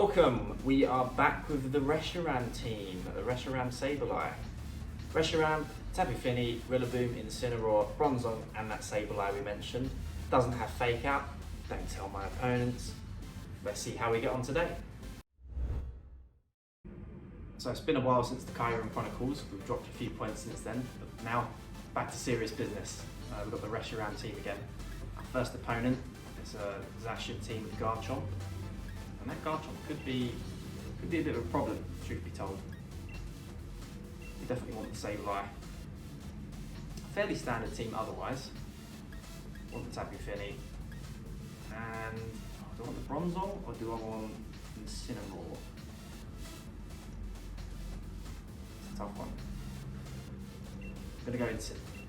Welcome! We are back with the Reshiram team, the Reshiram Sableye. Reshiram, Tapu Fini, Rillaboom, Incineroar, Bronzong, and that Sableye we mentioned. Doesn't have Fake Out, don't tell my opponents. Let's see how we get on today. So it's been a while since the Kyurem Chronicles, we've dropped a few points since then, but now back to serious business. We've got the Reshiram team again. Our first opponent is a Zacian team with Garchomp. And that Garchomp could be a bit of a problem, truth be told. We definitely want the Sableye. A fairly standard team otherwise. Want the Tapu Fini. And do I want the Bronzong or do I want Incineroar? It's a tough one. I'm gonna go Incineroar.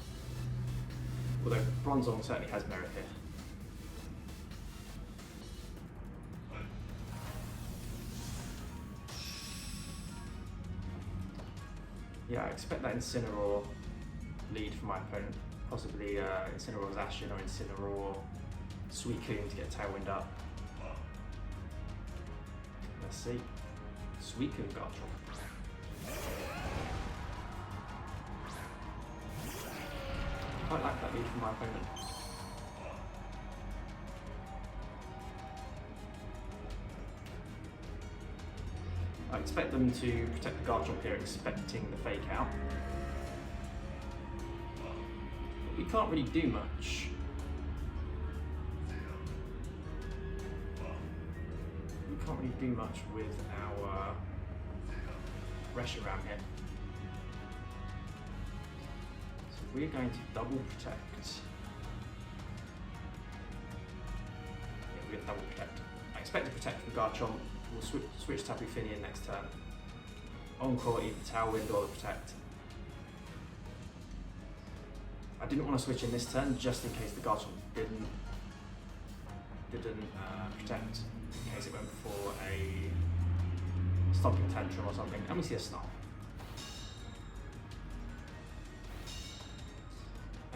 Although Bronzong certainly has merit here. Yeah, I expect that Incineroar lead from my opponent. Possibly Incineroar Zacian or Incineroar Suicune to get Tailwind up. Let's see. Suicune Garchomp. Quite like that lead from my opponent. I expect them to protect the Garchomp here, expecting the Fake Out. But we can't really do much. We can't really do much with our Reshiram here. So we're going to double protect. Yeah, we're going to double protect. I expect to protect from Garchomp. We'll switch Tapu Fini in next turn. Encore either Tailwind or the Protect. I didn't want to switch in this turn just in case the Garchomp didn't protect, in case it went for a Stomping Tantrum or something. And we see a Snarl.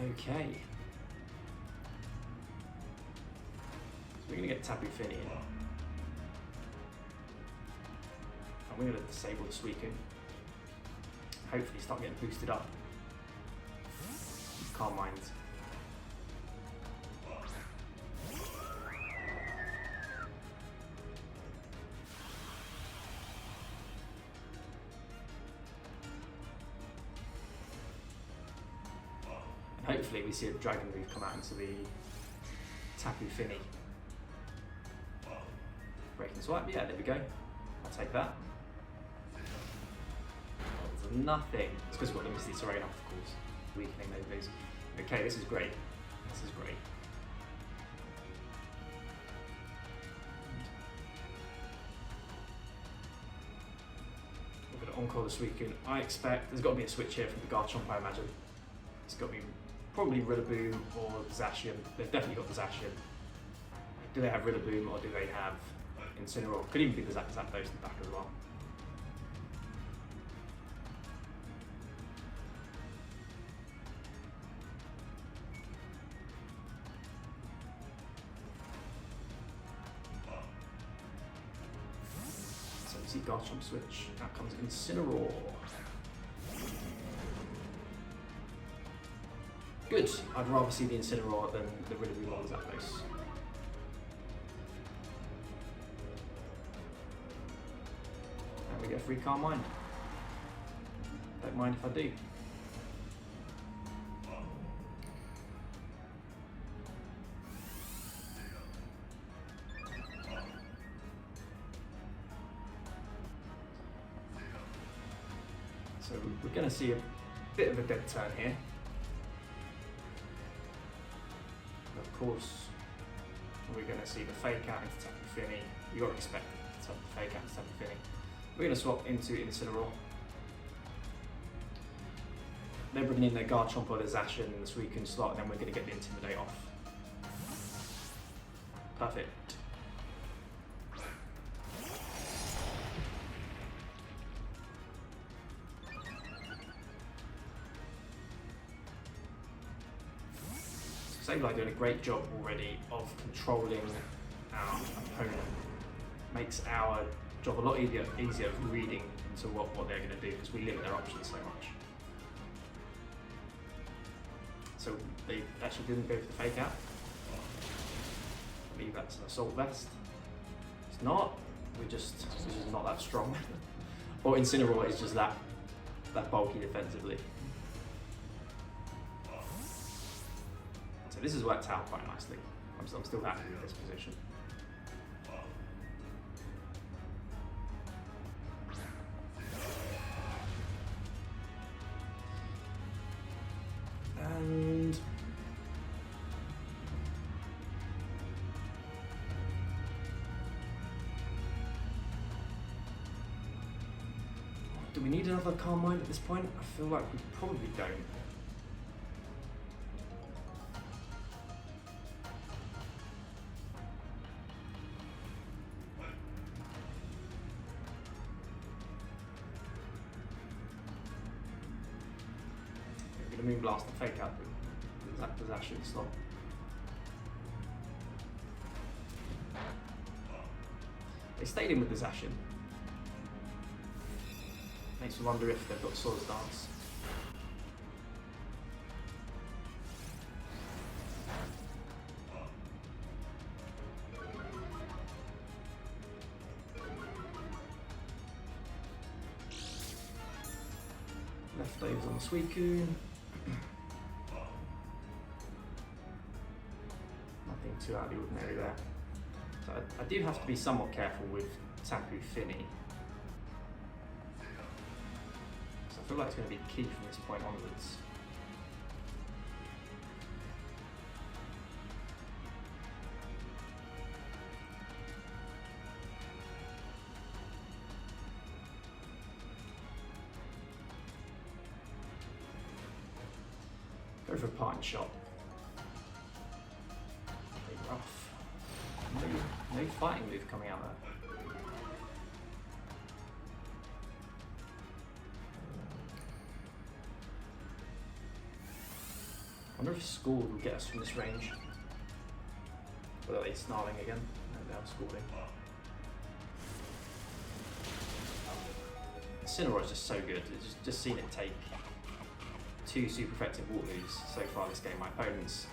Okay. So we're going to get Tapu Fini in. And we're going to disable the Suicune. Hopefully start getting boosted up. Calm Mind. And hopefully we see a Dragon move come out into the Tapu Fini. Breaking Swipe, yeah, there we go. I'll take that. Nothing. It's because we've got the Misty Terrain off, of course. Weakening those moves. Okay, this is great. This is great. We're going to Encore the Suicune. I expect there's got to be a switch here from the Garchomp, I imagine. It's got to be probably Rillaboom or Zacian. They've definitely got the Zacian. Do they have Rillaboom or do they have Incineroar? Could even be the Zapdos in the back as well. See Garchomp switch. Out comes Incineroar. Good. I'd rather see the Incineroar than the Rillaboom or the Zapdos. And we get a free Calm Mind. Don't mind if I do. So we're going to see a bit of a dead turn here. Of course, we're going to see the Fake Out into Tapu Fini. You've got to expect the Fake Out into Tapu Fini. We're going to swap into Incineroar. They're bringing in their Garchomp or their Zacian in the Suicune slot, and then we're going to get the Intimidate off. Perfect. Sableye doing a great job already of controlling our opponent. makes our job a lot easier of reading into what they're going to do, because we limit their options so much. So they actually didn't go for the fake out. I believe that's an assault vest. It's not. We're just not that strong. Or Incineroar is just that bulky defensively. So this has worked out quite nicely. I'm still happy with this position. And do we need another Calm Mind at this point? I feel like we probably don't. We're going to Moonblast and fake out the Zacian slot. They stayed in with the Zacian. Makes me wonder if they've got Swords Dance. Leftovers on the Suicune. Nothing too out of the ordinary there. So I do have to be somewhat careful with Tapu Fini. I feel like it's going to be key from this point onwards. Go for a Pine Shot. Pretty rough. No fighting move coming out there. I wonder if Scald will get us from this range. Or are they snarling again? No, they are scalding. Incineroar is just so good. It's just seen it take 2 super effective water moves so far this game. My opponent's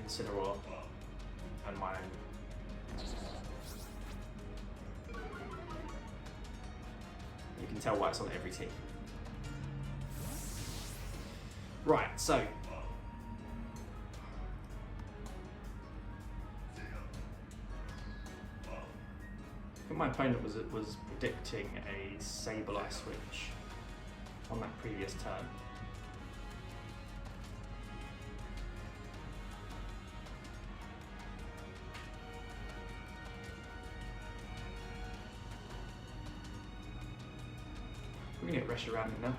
Incineroar and my own. You can tell why it's on every team. Right, so my opponent was predicting a Sableye switch on that previous turn. We're going to get Reshiram in now.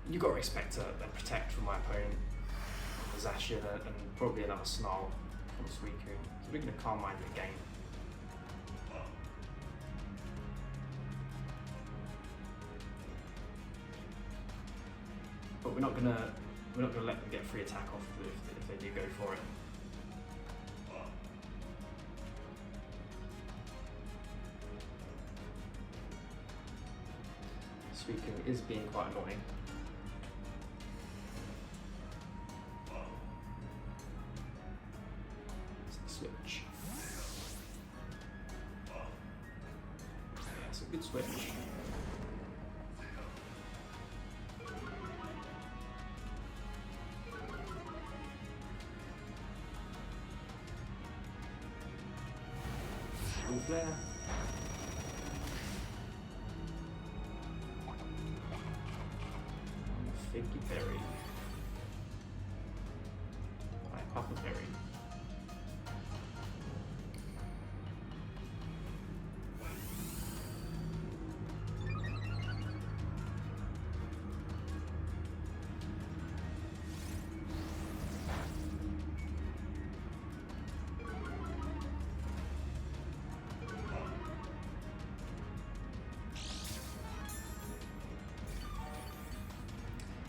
You've got to expect a protect from my opponent, a Zacian, and probably another Snarl from Suicune. So we're going to Calm Mind it again. But we're not gonna let them get free attack off if they do go for it. Suicune is being quite annoying. Switch. Yeah, it's a good switch. Full flare. Figgy berry. Right, Papa berry.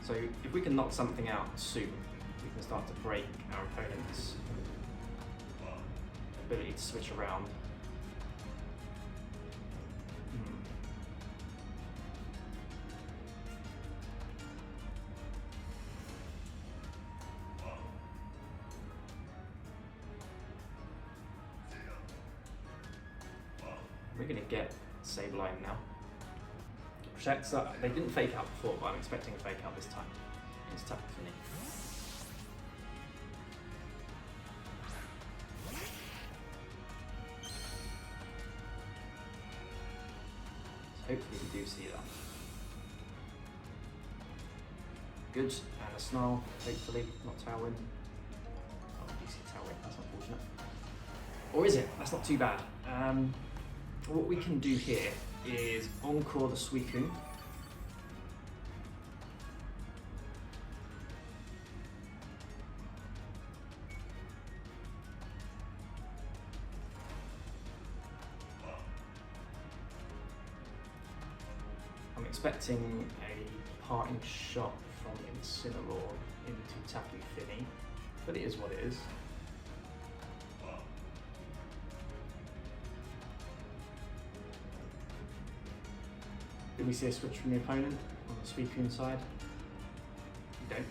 So if we can knock something out soon, we can start to break our opponent's ability to switch around. We're going to get Sableye now. Protects up. They didn't fake out before, but I'm expecting a fake out this time. It's Tapu Fini. So hopefully we do see that. Good, and a Snarl, hopefully, not Tailwind. Oh, we do see Tailwind, that's unfortunate. Or is it? That's not too bad. What we can do here is Encore the Suicune. I'm expecting a parting shot from Incineroar into Tapu Fini, but it is what it is. Did we see a switch from the opponent on the Suicune side? We don't.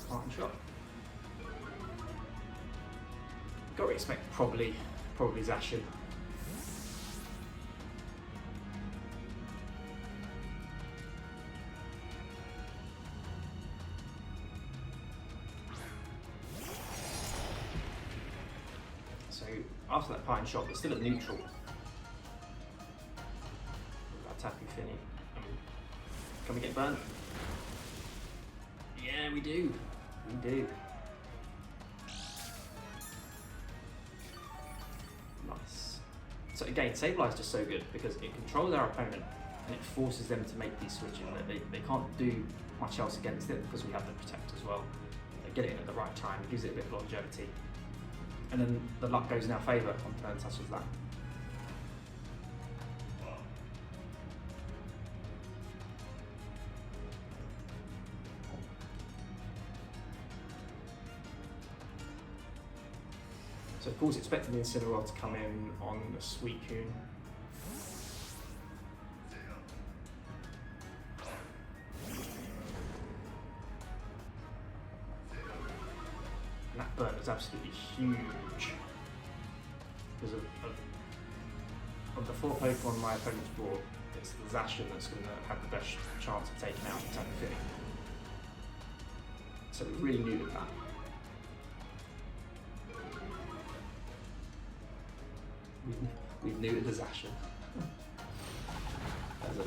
Parting shot. Got to expect probably Zacian. So after that parting shot, we're still at neutral. That Tapu Fini. Can we get burnt? Yeah, we do. We do. Nice. So again, Sableye is just so good because it controls our opponent and it forces them to make these switches. They can't do much else against it because we have the Protect as well. They get it in at the right time, gives it a bit of longevity. And then the luck goes in our favour on turn such as that. So of course expecting the Incineroar to come in on the Suicune. And that burn is absolutely huge. Because of the 4 Pokemon on my opponent's board, it's the Zacian that's going to have the best chance of taking out the Tapu Fini. So we really needed that. We've neutered the Zacian.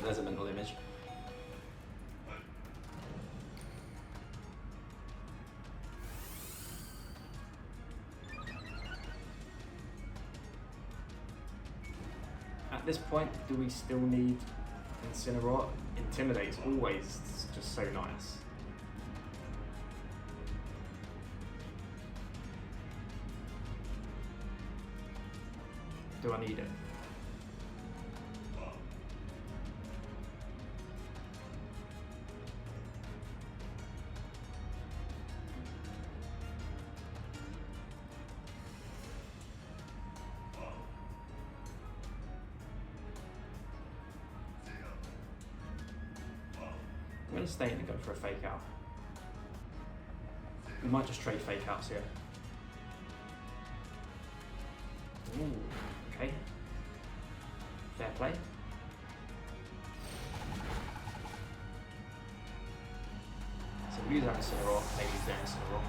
There's a mental image. At this point, do we still need Incineroar? Intimidate's always just so nice. Do I need it? I'm going to stay in and go for a fake out. We might just trade fake outs here. Ooh. Okay, fair play. So we use that Incineroar, maybe their Incineroar.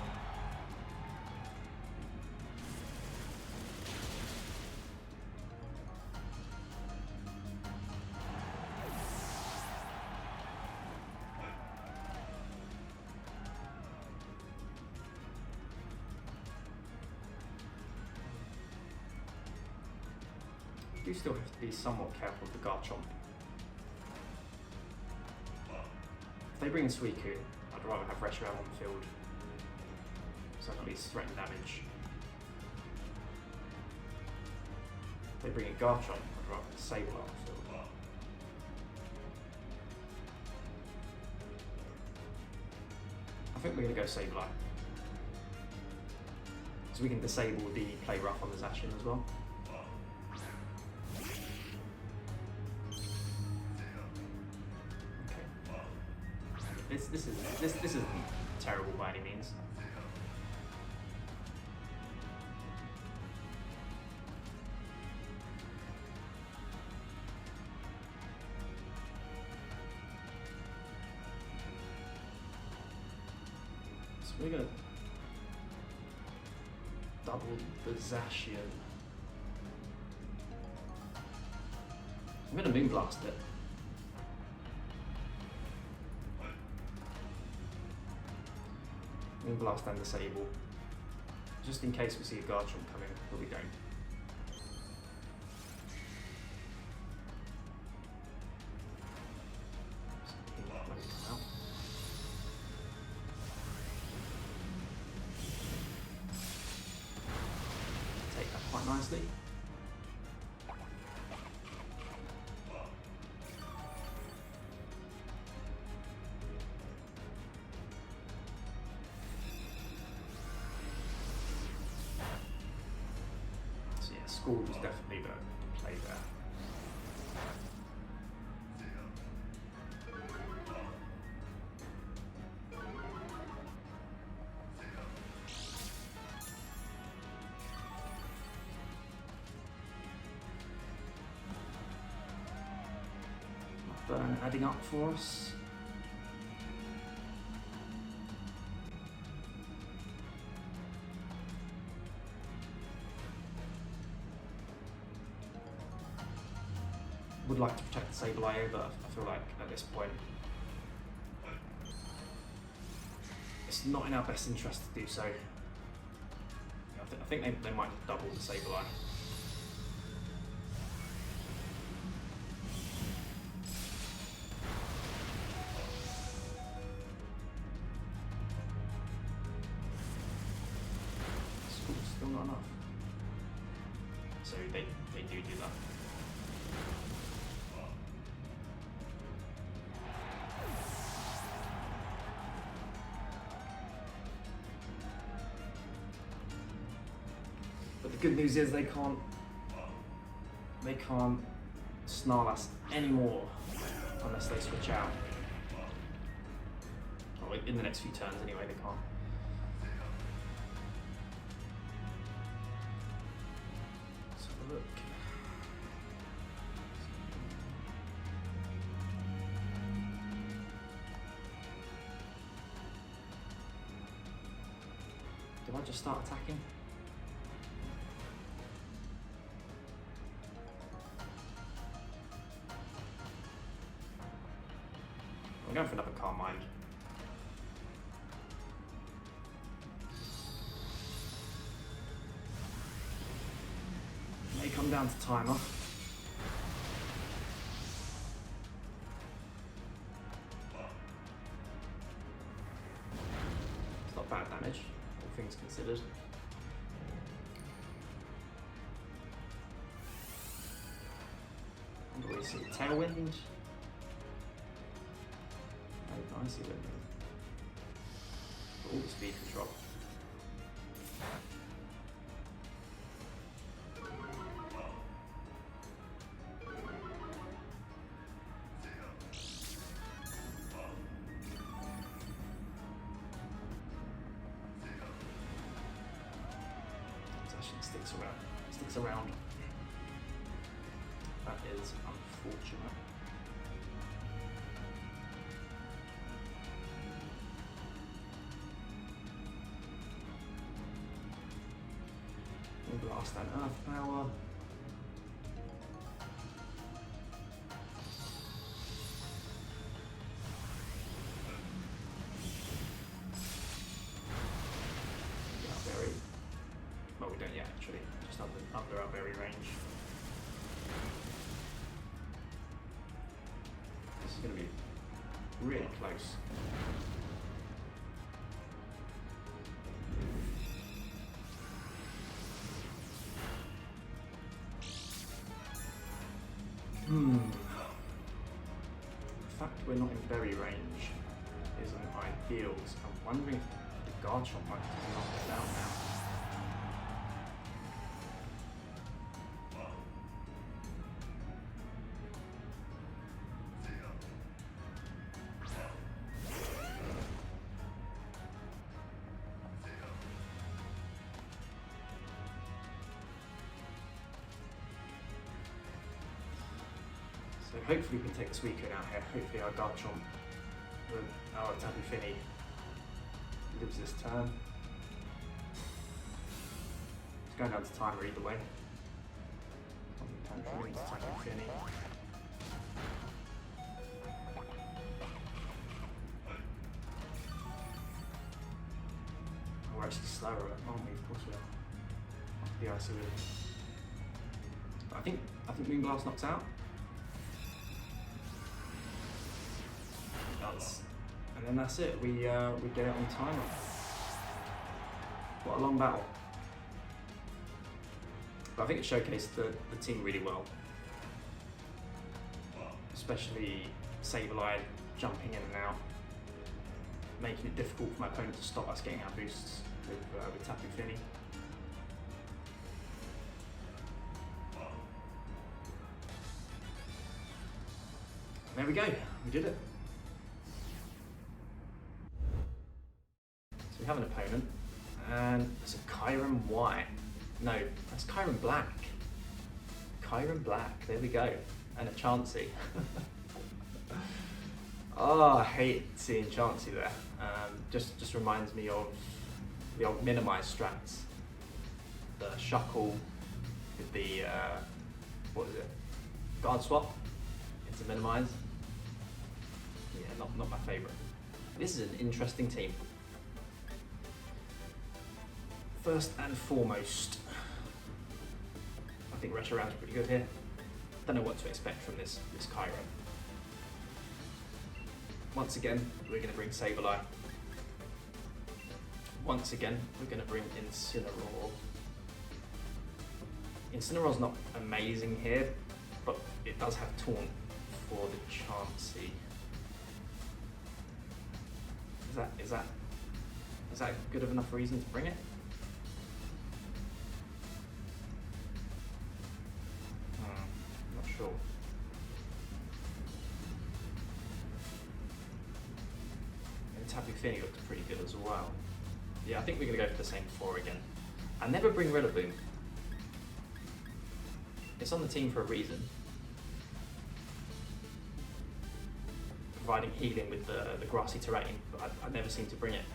You still have to be somewhat careful with the Garchomp. If they bring in Suicune, I'd rather have Reshiram on the field, so I can at least threaten damage. they bring a Garchomp, I'd rather Sableye on the field. I think we're going to go Sableye. So we can disable the Play Rough on the Zacian as well. Okay. This isn't terrible by any means. So we're gonna double the Zacian. I'm gonna Moonblast it. Moonblast and disable. Just in case we see a Garchomp coming, but we don't. Take that quite nicely. School was definitely the play there. Burn adding up for us. Would like to protect the Sableye, but I feel like at this point it's not in our best interest to do so. I think they might double the Sableye. Still not enough. So they do that. But the good news is they can't snarl us anymore unless they switch out. Or in the next few turns anyway, they can't. Let's have a look. Do I just start attacking? I'm going for another Calm Mind. May come down to timer. It's not bad damage, all things considered. What do we see? Tailwind? I see that. All the speed control. Zacian sticks around. That is unfortunate. Blast and Earth Power. Yeah, berry. Well, we don't yet actually. Just under our berry range. This is going to be really close. we're not in berry range isn't ideal, so I'm wondering if the guard shot might just knock us out now. So hopefully we can take this weekend out here. Hopefully our Garchomp, our Tapu Fini, lives this turn. It's going down to timer either way. Tapu Fini. Oh, we're actually slower, aren't we? Of course we are. After the Icy Wind. I think Moonblast knocks out. And then that's it, we get it on timer. What a long battle. But I think it showcased the team really well. Especially Sableye jumping in and out, making it difficult for my opponent to stop us getting our boosts with Tapu Fini. There we go, we did it. So we have an opponent, and it's a Kyurem White. No, that's Kyurem Black. Kyurem Black, there we go. And a Chansey. Oh, I hate seeing Chansey there. Just reminds me of the old minimise strats. The Shuckle with the, what is it? Guard swap into minimise. Yeah, not my favourite. This is an interesting team. First and foremost, I think Reshiram's pretty good here. Don't know what to expect from this Kyurem. Once again, we're going to bring Sableye. Once again, we're going to bring Incineroar. Incineroar's not amazing here, but it does have Taunt for the Chansey. Is that good of enough reason to bring it? Not sure. And Tapu Fini looks pretty good as well. Yeah, I think we're gonna go for the same 4 again. I never bring Rillaboom. It's on the team for a reason. Providing healing with the grassy terrain, but I never seem to bring it.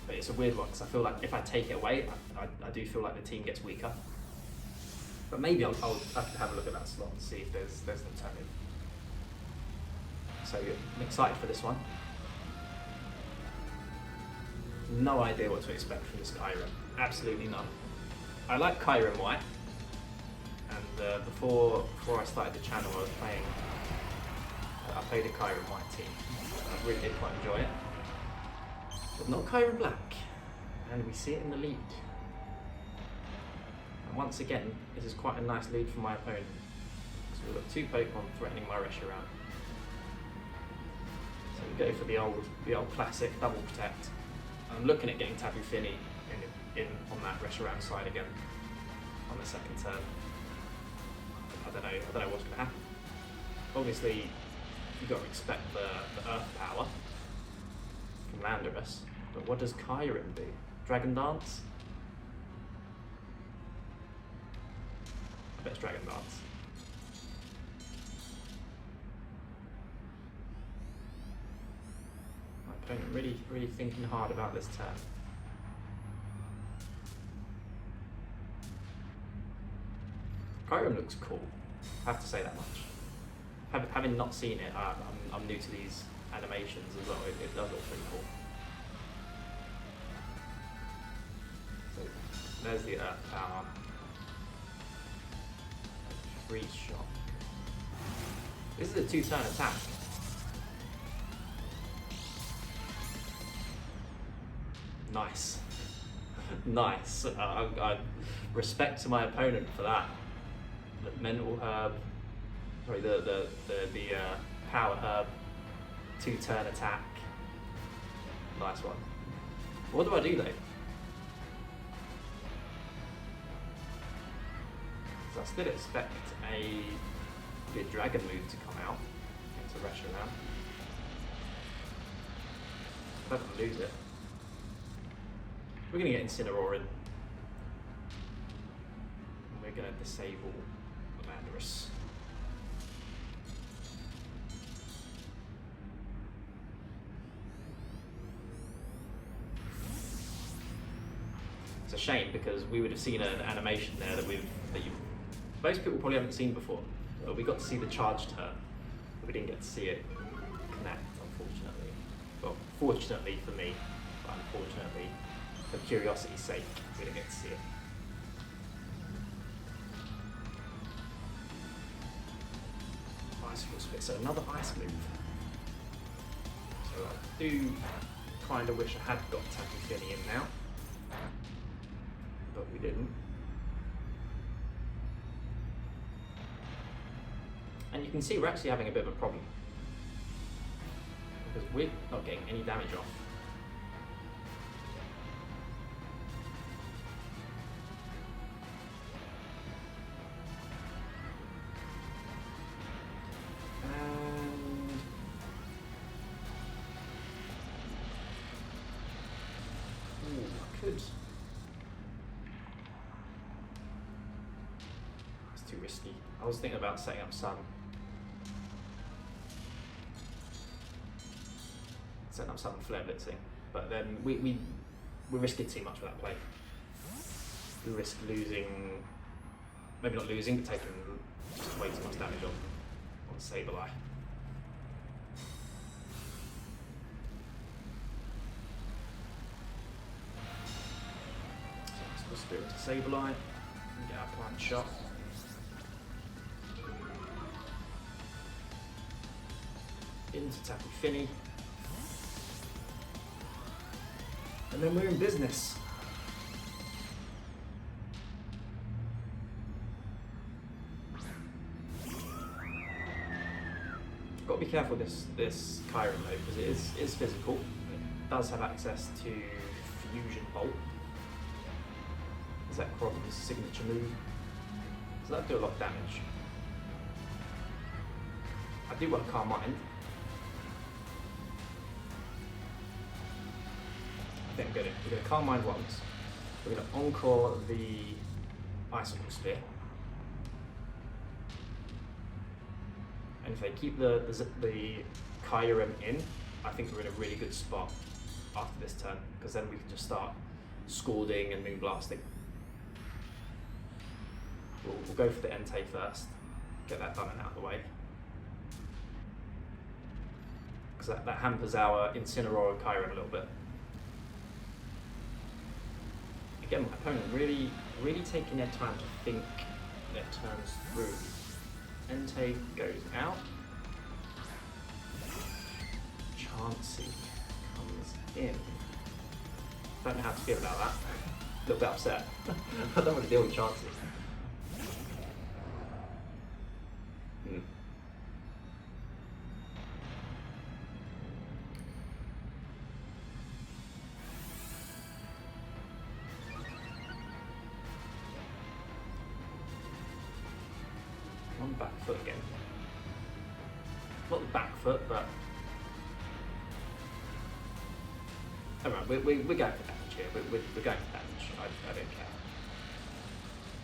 But it's a weird one, because I feel like if I take it away, I do feel like the team gets weaker. But maybe I can have a look at that slot and see if there's an alternative. So I'm excited for this one. No idea what to expect from this Kyurem. Absolutely none. I like Kyurem White, and before I started the channel, I played a Kyurem White team. I really did quite enjoy it. But not Kyurem Black, and we see it in the lead. And once again, this is quite a nice lead for my opponent. So we've got 2 Pokemon threatening my Reshiram. So we go for the old classic double protect. I'm looking at getting Tapu Fini in on that Reshiram side again on the second turn. I don't know what's going to happen. Obviously, you've got to expect the Earth power from Landorus, but what does Kyurem do? Dragon Dance? I bet it's Dragon Dance. My opponent really thinking hard about this turn. Kyurem looks cool, I have to say that much. Having not seen it, I'm new to these animations as well. It does look pretty cool. So there's the Earth power. Freeze Shock. This is a 2-turn attack. Nice. Nice. I respect to my opponent for that. The Mental Herb. Sorry, the power herb, 2-turn attack. Nice one. What do I do though? So I still expect a good dragon move to come out into Reshiram. I don't want to lose it. We're going to get Incineroar in. And we're going to disable Landorus. It's a shame because we would have seen an animation there that most people probably haven't seen before. But we got to see the charge turn. But we didn't get to see it connect, unfortunately. Well, fortunately for me, but unfortunately, for curiosity's sake, we didn't get to see it. Ice Force Spit, so another ice move. So I do kind of wish I had got Tapu Fini in now, but we didn't. And you can see we're actually having a bit of a problem because we're not getting any damage off. And I could. It's too risky. I was thinking about setting up Sun. Setting up some flare blitzing, but then we risking too much with that play. We risk losing, maybe not losing, but taking just way too much damage on Sableye. So let's Spirit to Sableye and get our plant shot. Into Tapu Fini. And then we're in business. Got to be careful this Kyurem mode because it is physical. It does have access to Fusion Bolt. Is that Crom's signature move? So that'll do a lot of damage. I do want to Calm Mind. I think we're going to Calm Mind once. We're going to Encore the Icicle Spear. And if they keep the Kyurem in, I think we're in a really good spot after this turn, because then we can just start Scalding and Moonblasting. We'll go for the Entei first, get that done and out of the way. Because that hampers our Incineroar and Kyurem a little bit. Again, my opponent really taking their time to think their turns through. Entei goes out. Chansey comes in. Don't know how to feel about that. A little bit upset. I don't want to deal with Chansey. On back foot again. Not the back foot, but alright, we're going for damage here. We're going for damage. I don't care.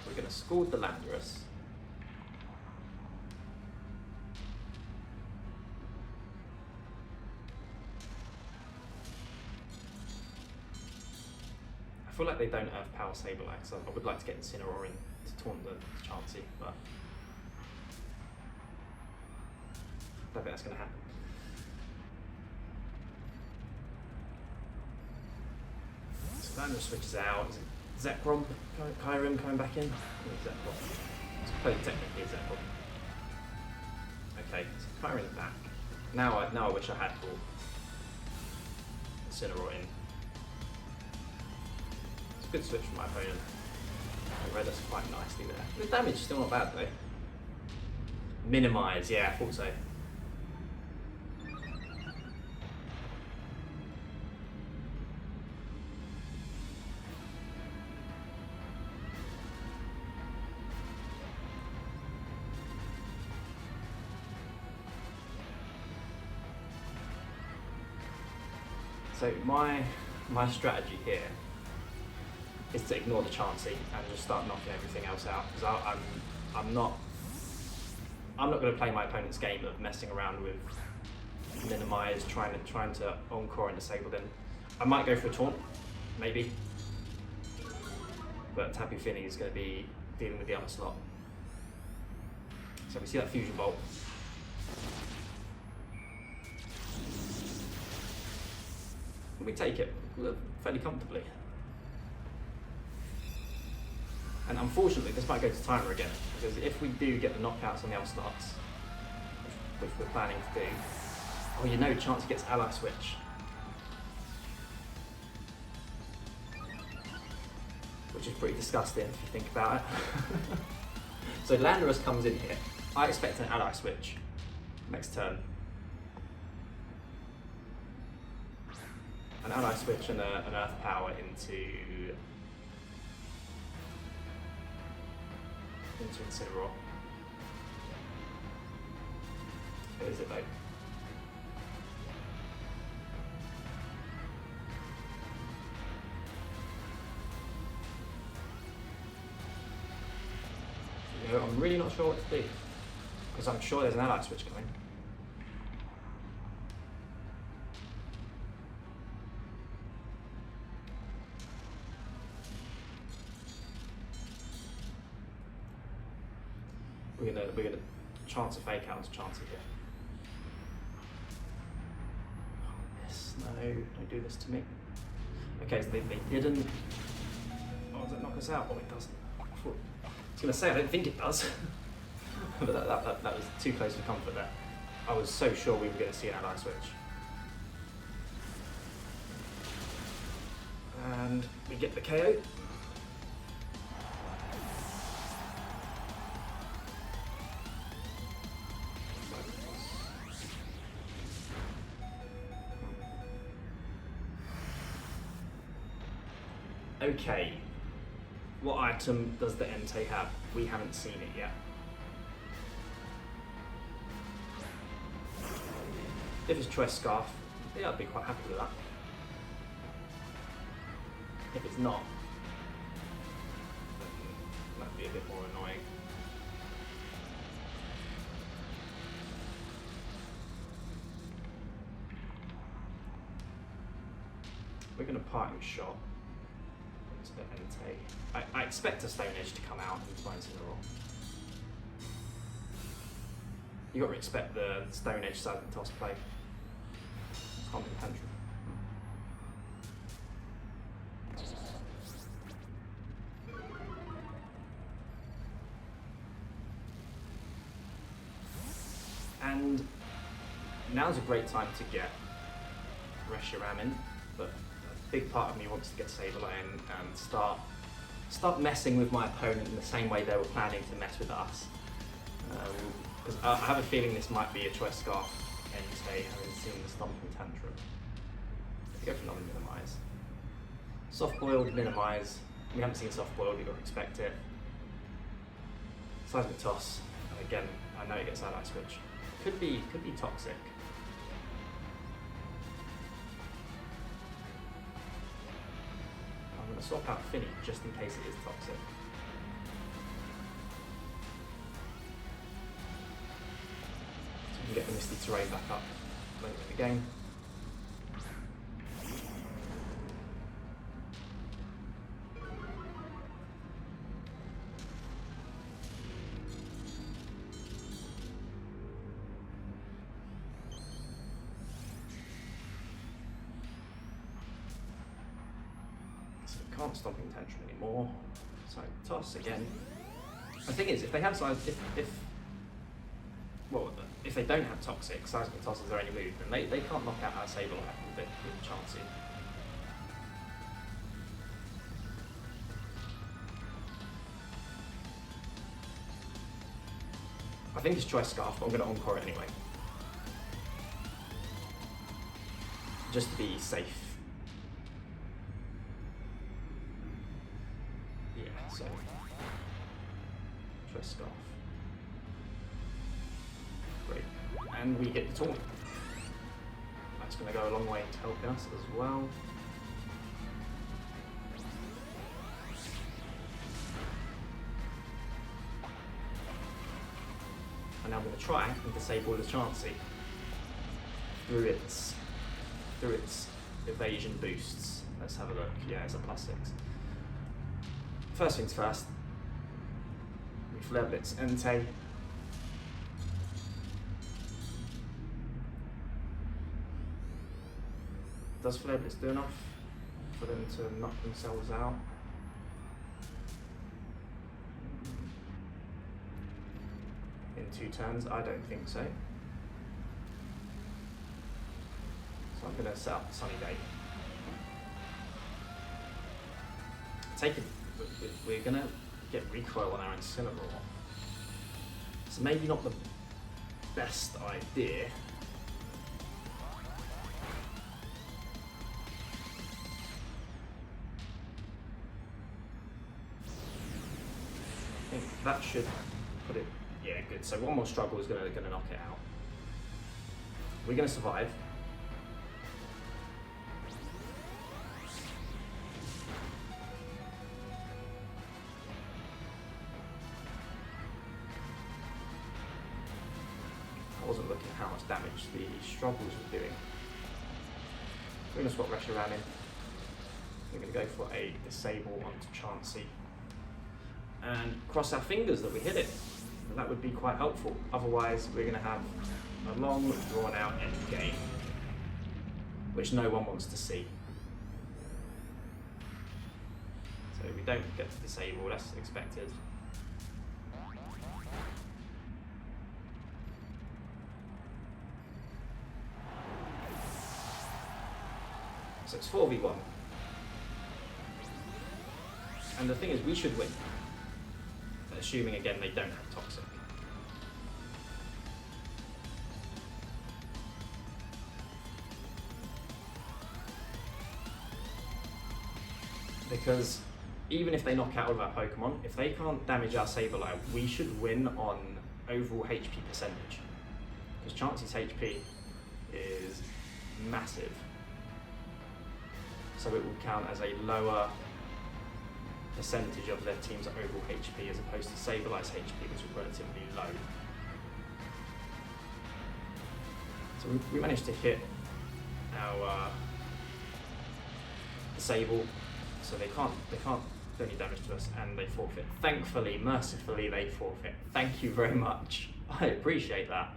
We're going to Scald the Landorus. I feel like they don't have Power Sableye, so I would like to get Incineroar in to taunt the Chansey, but I don't think that's going to happen. So Landorus switches out. Is it Zekrom? Kyurem coming back in? Or is Zekrom? It's probably technically Zekrom. Okay, so Kyurem's back. Now I wish I had brought Incineroar in. It's a good switch from my opponent. I read us quite nicely there. The damage is still not bad though. Minimise, yeah, I thought so. So my strategy here is to ignore the Chansey and just start knocking everything else out, because I'm not going to play my opponent's game of messing around with minimise, trying to encore and disable them. I might go for a taunt, maybe, but Tapu Fini is going to be dealing with the other slot. So we see that Fusion Bolt. We take it fairly comfortably. And unfortunately, this might go to timer again, because if we do get the knockouts on the other slots, which we're planning to do, oh, you know, Chansey gets ally switch. Which is pretty disgusting if you think about it. So Landorus comes in here. I expect an ally switch next turn. An ally switch and an earth power into Incineroar. Is it though? You know, I'm really not sure what to do, because I'm sure there's an ally switch coming. We're gonna chance a fake out into Chansey here. Oh, yes, no, don't do this to me. Okay, so they didn't. Oh, does it knock us out? Oh, it doesn't. I was gonna say I don't think it does, but that was too close for comfort there. I was so sure we were going to see an ally switch. And we get the KO. Okay, what item does the Entei have? We haven't seen it yet. If it's Choice Scarf, yeah, I'd be quite happy with that. If it's not, then that'd be a bit more annoying. We're going to parting shot into the Entei. I expect a Stone Edge to come out into my Incineroar. You got to expect the Stone Edge Silent Toss play. Stomping Tantrum. And now's a great time to get Reshiram in, but a big part of me wants to get Sableye in and start messing with my opponent in the same way they were planning to mess with us. Because I have a feeling this might be a Choice Scarf Entei, having seen the Stomping Tantrum. Go for another Minimise. Soft Boiled, Minimise. We haven't seen Soft Boiled, we've got to expect it. Seismic Toss. And again, I know it gets Ally Switch. Could be toxic. I'm going to swap out Finny just in case it is toxic. So we can get the Misty Terrain back up later in the game. Can't Stomping Tantrum anymore. So Toss again. The thing is, if they have if they don't have Toxic, Seismic Toss is their only move, then they can't knock out our Sableye with Chansey. I think it's Choice Scarf, but I'm going to Encore it anyway. Just to be safe. So, Choice Scarf. Great. And we hit the taunt. I That's going to go a long way to helping us as well. And now I'm going to try and disable the Chansey through its evasion boosts. Let's have a look. Yeah, it's a +6. First things first, we Flare Blitz Entei. Does Flare Blitz do enough for them to knock themselves out? In 2 turns? I don't think so. So I'm going to set up Sunny Day. We're going to get recoil on our Incineroar. So maybe not the best idea. I think that should put it, yeah, good. So one more struggle is going to knock it out. We're going to survive. I wasn't looking at how much damage the struggles were doing. We're going to swap Reshiram in. We're going to go for a disable onto Chansey. And cross our fingers that we hit it. And that would be quite helpful. Otherwise, we're going to have a long, drawn-out end game, which no one wants to see. So we don't get to disable, that's expected. So it's 4v1. And the thing is, we should win. Assuming again they don't have Toxic. Because even if they knock out all of our Pokemon, if they can't damage our Sableye, we should win on overall HP percentage. Because Chansey's HP is massive. So it will count as a lower percentage of their team's overall HP as opposed to Sableye's HP, which is relatively low. So we managed to hit our Disable, so they can't do any damage to us, and they forfeit. Thankfully, mercifully, they forfeit. Thank you very much. I appreciate that.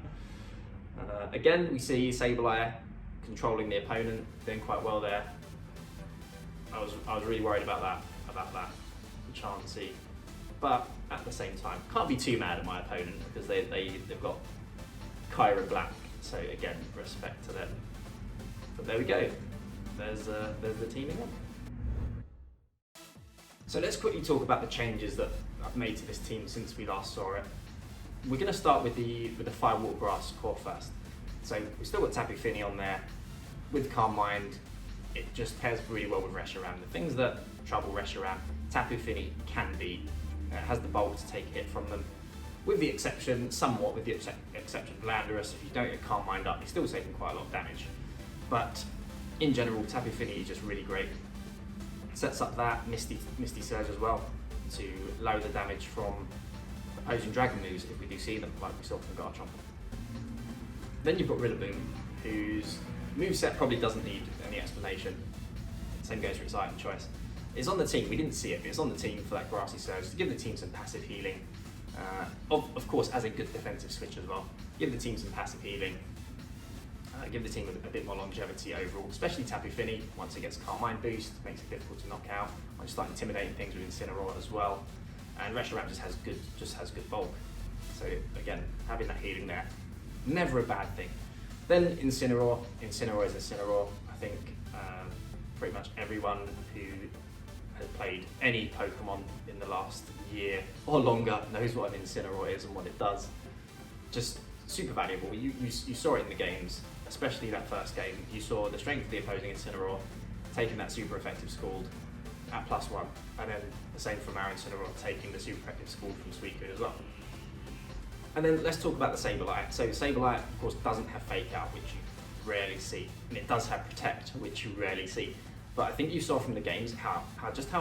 Again, we see Sableye controlling the opponent, doing quite well there. I was really worried about that Chansey, but at the same time, can't be too mad at my opponent because they've got Kyurem Black, so again, respect to them. But there we go. There's the teaming up. So let's quickly talk about the changes that I've made to this team since we last saw it. We're going to start with the Fire Water Grass core first. So we've still got Tapu Fini on there. With Calm Mind, it just pairs really well with Reshiram. The things that trouble Reshiram, Tapu Fini can beat. It has the bulk to take a hit from them. With the exception, somewhat with the exception of Landorus, if you don't get Calm Mind up, you're still taking quite a lot of damage. But in general, Tapu Fini is just really great. Sets up that Misty Surge as well to lower the damage from opposing Dragon moves if we do see them, like we saw from Garchomp. Then you've got Rillaboom, whose moveset probably doesn't need any explanation. Same goes for its item choice. It's on the team, we didn't see it, but it's on the team for that Grassy Surge to give the team some passive healing. Of course, as a good defensive switch as well. Give the team some passive healing. Give the team a bit more longevity overall, especially Tapu Fini. Once it gets Calm Mind boost, makes it difficult to knock out. I just start intimidating things with Incineroar as well. And Reshiram just has good bulk. So again, having that healing there, never a bad thing. Then Incineroar is Incineroar. I think pretty much everyone who has played any Pokemon in the last year or longer knows what an Incineroar is and what it does. Just super valuable. You saw it in the games, especially that first game. You saw the strength of the opposing Incineroar taking that super effective Scald at +1, and then the same from our Incineroar taking the super effective Scald from Suicune as well. And then let's talk about the Sableye. So Sableye, of course, doesn't have Fake Out, which rarely see. And it does have Protect, which you rarely see. But I think you saw from the games how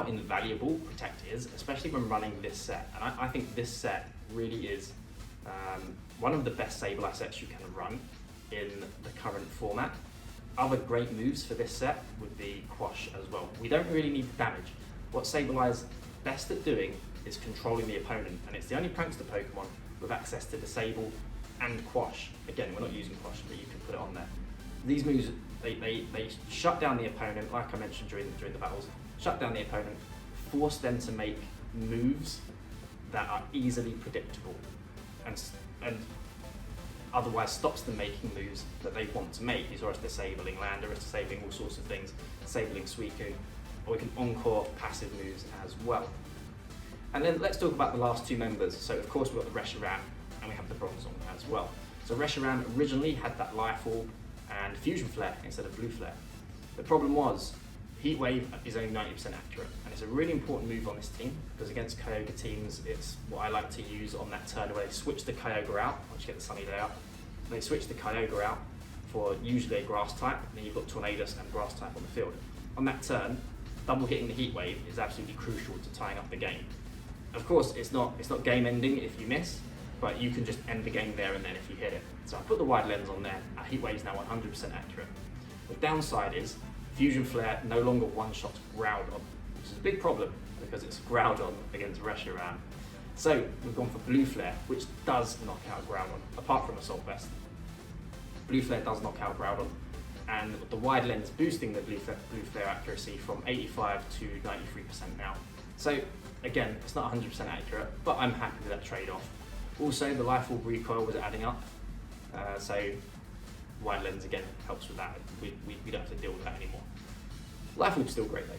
invaluable Protect is, especially when running this set. And I think this set really is one of the best Sableye sets you can run in the current format. Other great moves for this set would be Quash as well. We don't really need the damage. What Sableye is best at doing is controlling the opponent, and it's the only prankster Pokemon with access to Disable and Quash. Again, we're not using Quash, but you can put it on there. These moves, they shut down the opponent, like I mentioned during the battles, shut down the opponent, force them to make moves that are easily predictable, and otherwise stops them making moves that they want to make. Or it's disabling Lander, it's disabling all sorts of things, disabling Suicune, or we can encore passive moves as well. And then let's talk about the last two members. So of course we've got the Reshiram and we have the Bronzong as well. So Reshiram originally had that Life Orb and Fusion Flare instead of Blue Flare. The problem was Heat Wave is only 90% accurate, and it's a really important move on this team because against Kyogre teams, it's what I like to use on that turn where they switch the Kyogre out once you get the Sunny Day up. They switch the Kyogre out for usually a Grass type, and then you've got Tornadus and Grass type on the field. On that turn, double hitting the Heat Wave is absolutely crucial to tying up the game. Of course, it's not game ending if you miss, but you can just end the game there and then if you hit it. So I put the wide lens on there. Our Heat Wave is now 100% accurate. The downside is Fusion Flare no longer one-shots Groudon, which is a big problem because it's Groudon against Reshiram. So we've gone for Blue Flare, which does knock out Groudon, apart from Assault Vest. Blue Flare does knock out Groudon, and the wide lens boosting the Blue Flare accuracy from 85 to 93% now. So again, it's not 100% accurate, but I'm happy with that trade-off. Also, the Life Orb recoil was adding up, so wide lens again helps with that. We don't have to deal with that anymore. Life Orb's still great though.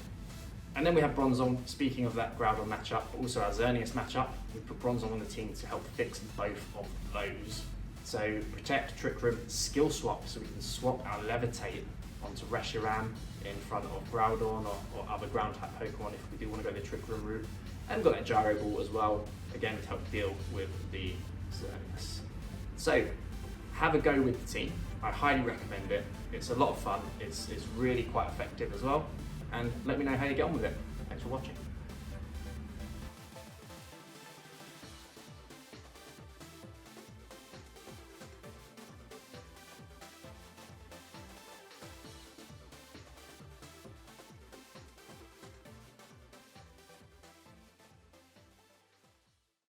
And then we have Bronzong. Speaking of that Groudon matchup, also our Xerneas matchup, we put Bronzong on the team to help fix both of those. So Protect, Trick Room, Skill Swap, so we can swap our Levitate onto Reshiram in front of Groudon or other ground type Pokemon if we do want to go the Trick Room route. And we've got that Gyro Ball as well, again to help deal with the Xerneas. So have a go with the team. I highly recommend it. It's a lot of fun. It's really quite effective as well. And let me know how you get on with it. Thanks for watching.